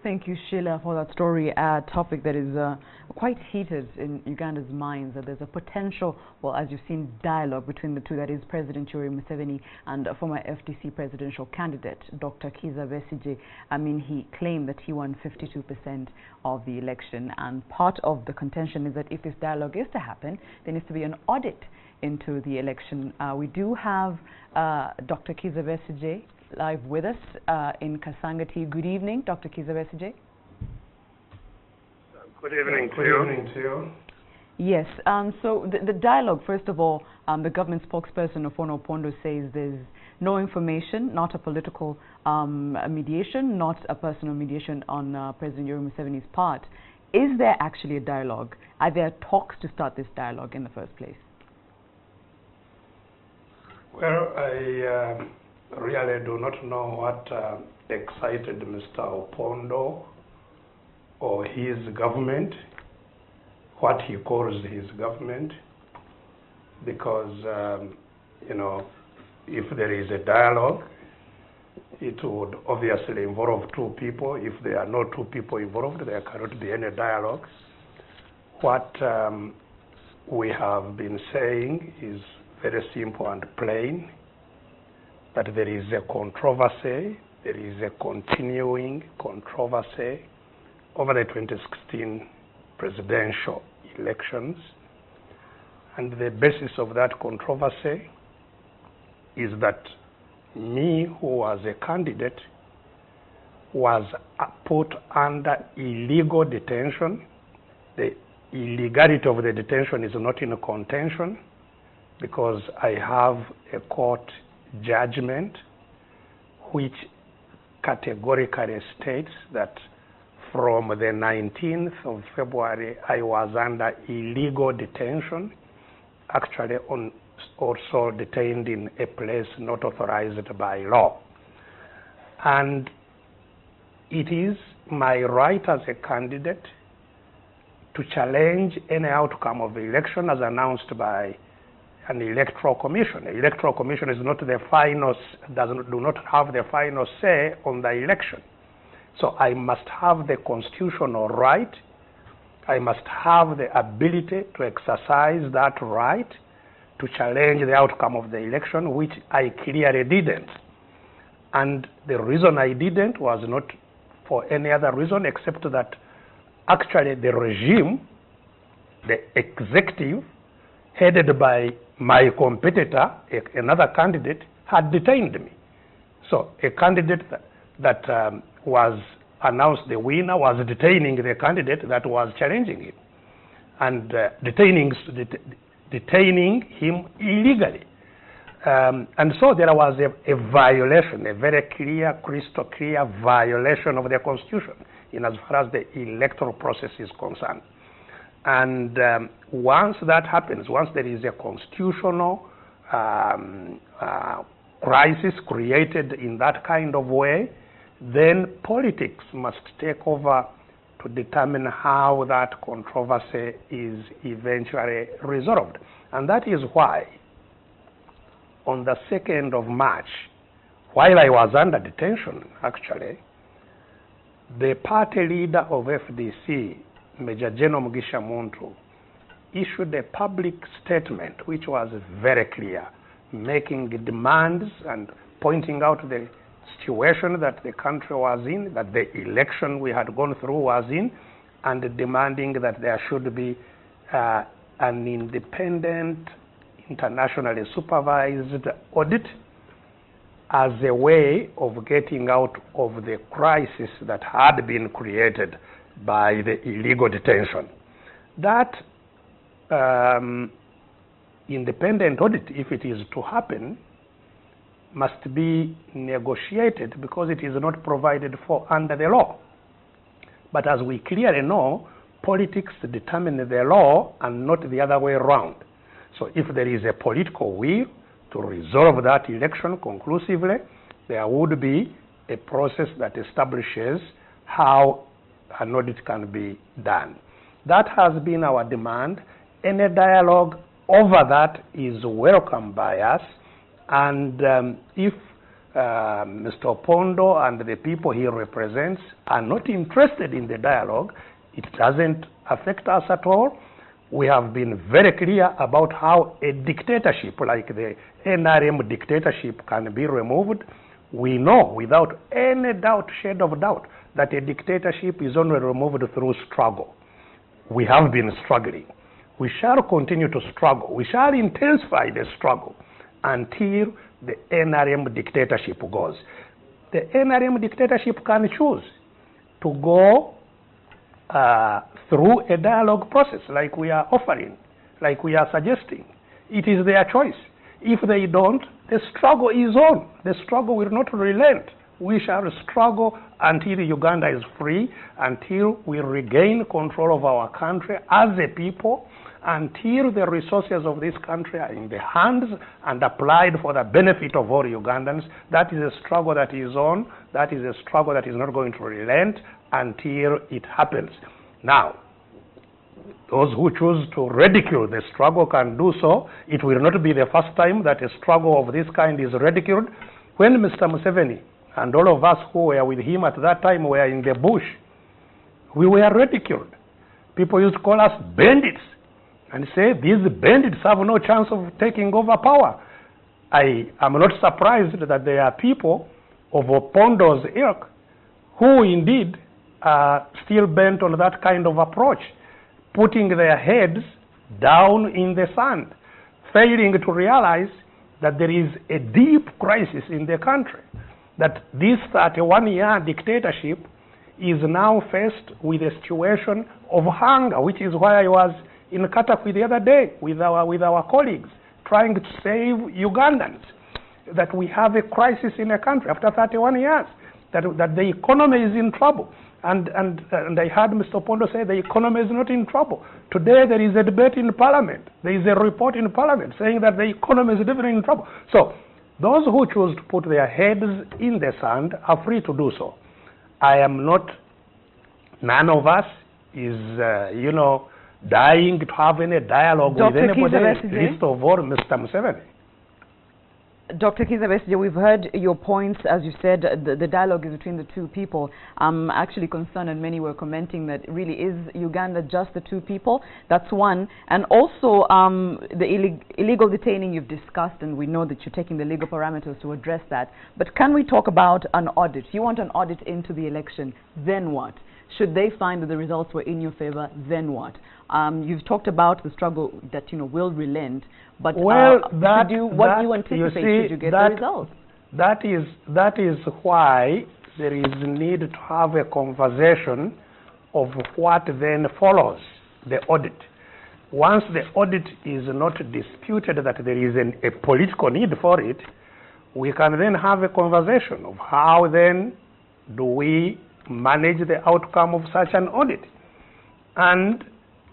Thank you, Sheila, for that story. A topic that is quite heated in Uganda's minds. That there's a potential, well, as you've seen, dialogue between the two, that is President Yoweri Museveni and former FDC presidential candidate, Dr. Kizza Besigye. I mean, he claimed that he won 52% of the election, and part of the contention is that if this dialogue is to happen, there needs to be an audit into the election. We do have Dr. Kizza Besigye live with us in Kasangati. Good evening, Dr. Kizza Besigye. Good evening to you. Good evening to you. Yes, so the dialogue, first of all, the government spokesperson, Ofono Opondo, says there's no information, not a political mediation, not a personal mediation on President Yoweri Museveni's part. Is there actually a dialogue? Are there talks to start this dialogue in the first place? Well, I really do not know what excited Mr. Opondo or his government, what he calls his government, because, you know, if there is a dialogue, it would obviously involve two people. If there are no two people involved, there cannot be any dialogue. What we have been saying is very simple and plain, that there is a controversy, there is a continuing controversy over the 2016 presidential elections. And the basis of that controversy is that me, who was a candidate, was put under illegal detention. The illegality of the detention is not in contention, because I have a court judgment which categorically states that from the 19th of February I was under illegal detention, actually also detained in a place not authorized by law. And it is my right as a candidate to challenge any outcome of the election as announced by an electoral commission. The electoral commission is not the final, do not have the final say on the election. So I must have the constitutional right, I must have the ability to exercise that right to challenge the outcome of the election, which I clearly didn't. And the reason I didn't was not for any other reason except that actually the regime, the executive, headed by my competitor, another candidate, had detained me. So a candidate that was announced the winner was detaining the candidate that was challenging him, and detaining him illegally. And so there was a violation, a very clear, crystal clear violation of the Constitution in as far as the electoral process is concerned. And once that happens, once there is a constitutional crisis created in that kind of way, then politics must take over to determine how that controversy is eventually resolved. And that is why on the 2nd of March, while I was under detention, actually, the party leader of FDC, Major General Mugisha Muntu, issued a public statement which was very clear, making demands and pointing out the situation that the country was in, that the election we had gone through was in, and demanding that there should be an independent, internationally supervised audit as a way of getting out of the crisis that had been created by the illegal detention. That independent audit, if it is to happen, must be negotiated because it is not provided for under the law. But as we clearly know, politics determine the law and not the other way around. So if there is a political will to resolve that election conclusively, there would be a process that establishes how an audit can be done. That has been our demand. Any dialogue over that is welcome by us. And if Mr. Opondo and the people he represents are not interested in the dialogue, it doesn't affect us at all. We have been very clear about how a dictatorship like the NRM dictatorship can be removed. We know without any doubt, shade of doubt, that a dictatorship is only removed through struggle. We have been struggling. We shall continue to struggle. We shall intensify the struggle until the NRM dictatorship goes. The NRM dictatorship can choose to go through a dialogue process like we are offering, like we are suggesting. It is their choice. If they don't, the struggle is on. The struggle will not relent. We shall struggle until Uganda is free, until we regain control of our country as a people, until the resources of this country are in the hands and applied for the benefit of all Ugandans. That is a struggle that is on. That is a struggle that is not going to relent until it happens. Now, those who choose to ridicule the struggle can do so. It will not be the first time that a struggle of this kind is ridiculed. When Mr. Museveni and all of us who were with him at that time were in the bush, we were ridiculed. People used to call us bandits and say, these bandits have no chance of taking over power. I am not surprised that there are people of Opondo's ilk who indeed are still bent on that kind of approach, putting their heads down in the sand, failing to realize that there is a deep crisis in the country, that this 31-year dictatorship is now faced with a situation of hunger, which is why I was in Katafi the other day with our colleagues, trying to save Ugandans, that we have a crisis in a country after 31 years, that the economy is in trouble. And I heard Mr. Opondo say the economy is not in trouble. Today there is a debate in Parliament. There is a report in Parliament saying that the economy is definitely in trouble. So those who choose to put their heads in the sand are free to do so. I am not, none of us is, dying to have any dialogue with anybody, least of all Mr. Museveni. Dr. Kizza Besigye, we've heard your points. As you said, the dialogue is between the two people. I'm actually concerned, and many were commenting, that really is Uganda just the two people? That's one. And also the illegal detaining you've discussed, and we know that you're taking the legal parameters to address that. But can we talk about an audit? You want an audit into the election, then what? Should they find that the results were in your favor, then what? You've talked about the struggle that will relent, but what do you anticipate should you get the results? That is why there is need to have a conversation of what then follows the audit. Once the audit is not disputed that there is a political need for it, we can then have a conversation of how then do we manage the outcome of such an audit. And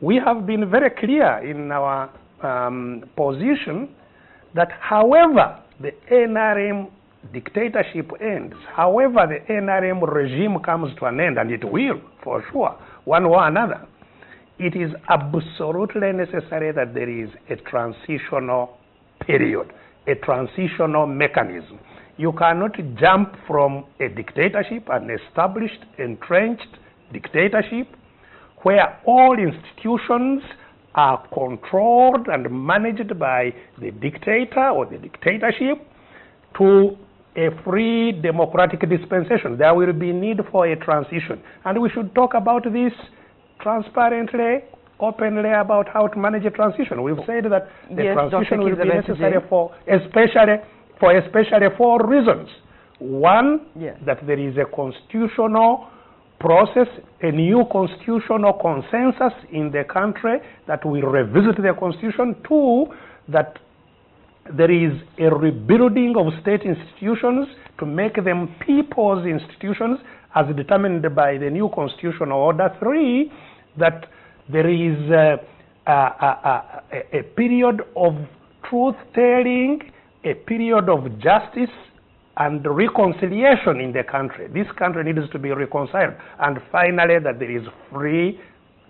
we have been very clear in our position that however the NRM dictatorship ends, however the NRM regime comes to an end, and it will for sure, one way or another, it is absolutely necessary that there is a transitional period, a transitional mechanism. You cannot jump from a dictatorship, an established, entrenched dictatorship, where all institutions are controlled and managed by the dictator or the dictatorship, to a free democratic dispensation. There will be need for a transition. And we should talk about this transparently, openly, about how to manage a transition. We've said that the transition will be necessary especially for reasons. One, that there is a constitutional process, a new constitutional consensus in the country that will revisit the constitution. Two, that there is a rebuilding of state institutions to make them people's institutions as determined by the new constitutional order. Three, that there is a period of truth-telling, a period of justice and reconciliation in the country. This country needs to be reconciled. And finally, that there is free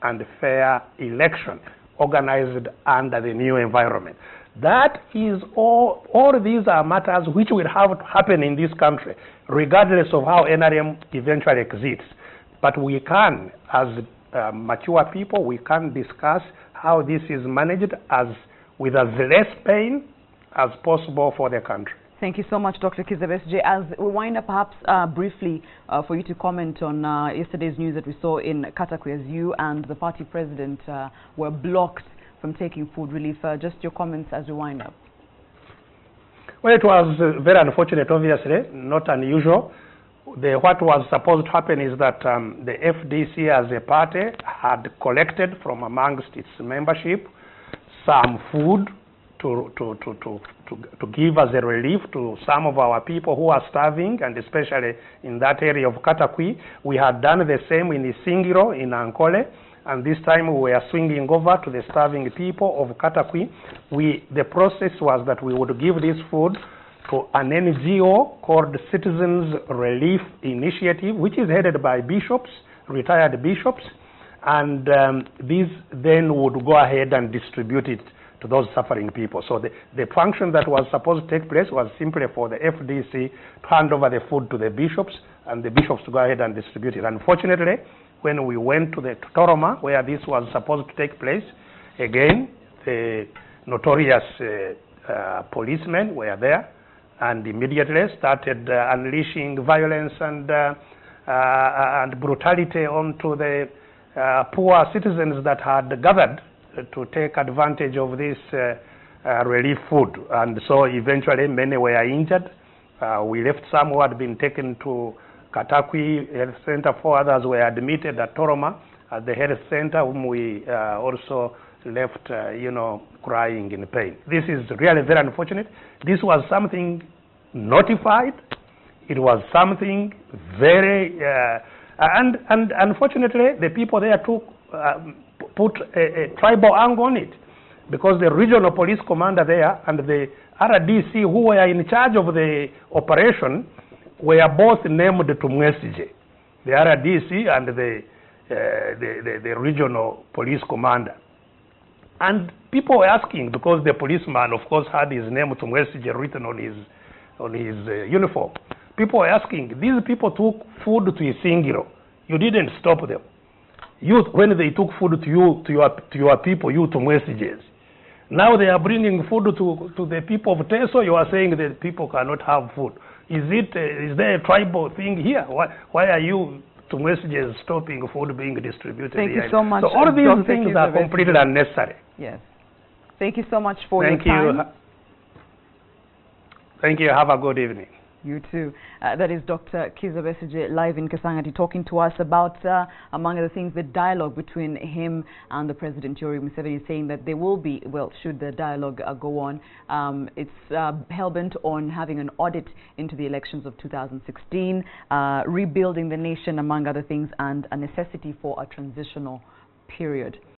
and fair election organized under the new environment. That is all these are matters which will have to happen in this country, regardless of how NRM eventually exits. But we can, as mature people, we can discuss how this is managed with as less pain as possible for the country. Thank you so much, Dr. Kizza Besigye. As we wind up, perhaps briefly for you to comment on yesterday's news that we saw in Katakwi, as you and the party president were blocked from taking food relief. Just your comments as we wind up. Well, it was very unfortunate, obviously, not unusual. What was supposed to happen is that the FDC as a party had collected from amongst its membership some food to give as a relief to some of our people who are starving, and especially in that area of Katakwi. We had done the same in Isingiro, in Ankole, and this time we were swinging over to the starving people of Katakwi. The process was that we would give this food to an NGO called Citizens Relief Initiative, which is headed by bishops, retired bishops, and these then would go ahead and distribute it to those suffering people. So the function that was supposed to take place was simply for the FDC to hand over the food to the bishops, and the bishops to go ahead and distribute it. Unfortunately, when we went to Toroma, where this was supposed to take place, again, the notorious policemen were there and immediately started unleashing violence and brutality onto the poor citizens that had gathered to take advantage of this relief food. And so eventually many were injured. We left some who had been taken to Katakwi Health Center. 4 others were admitted at Toroma at the health center, whom we also left, crying in pain. This is really very unfortunate. This was something notified. It was something very, and unfortunately, the people there put a tribal angle on it, because the regional police commander there and the RDC who were in charge of the operation were both named Tumwesije, the RDC and the regional police commander. And people were asking, because the policeman, of course, had his name Tumwesije written on his uniform. People were asking, these people took food to Isingiro. You didn't stop them. When they took food to your people, you Tumwesijes. Now they are bringing food to the people of Teso. You are saying that people cannot have food. Is there a tribal thing here? Why are you Tumwesijes stopping food being distributed? Thank here? You so much. So all these things are completely unnecessary. Yes. Thank you so much for your time. Thank you. Have a good evening. You too. That is Dr. Kizza Besigye live in Kasangati talking to us about, among other things, the dialogue between him and the President Yoweri Museveni, saying that there will be, well, should the dialogue go on, it's hell-bent on having an audit into the elections of 2016, rebuilding the nation, among other things, and a necessity for a transitional period.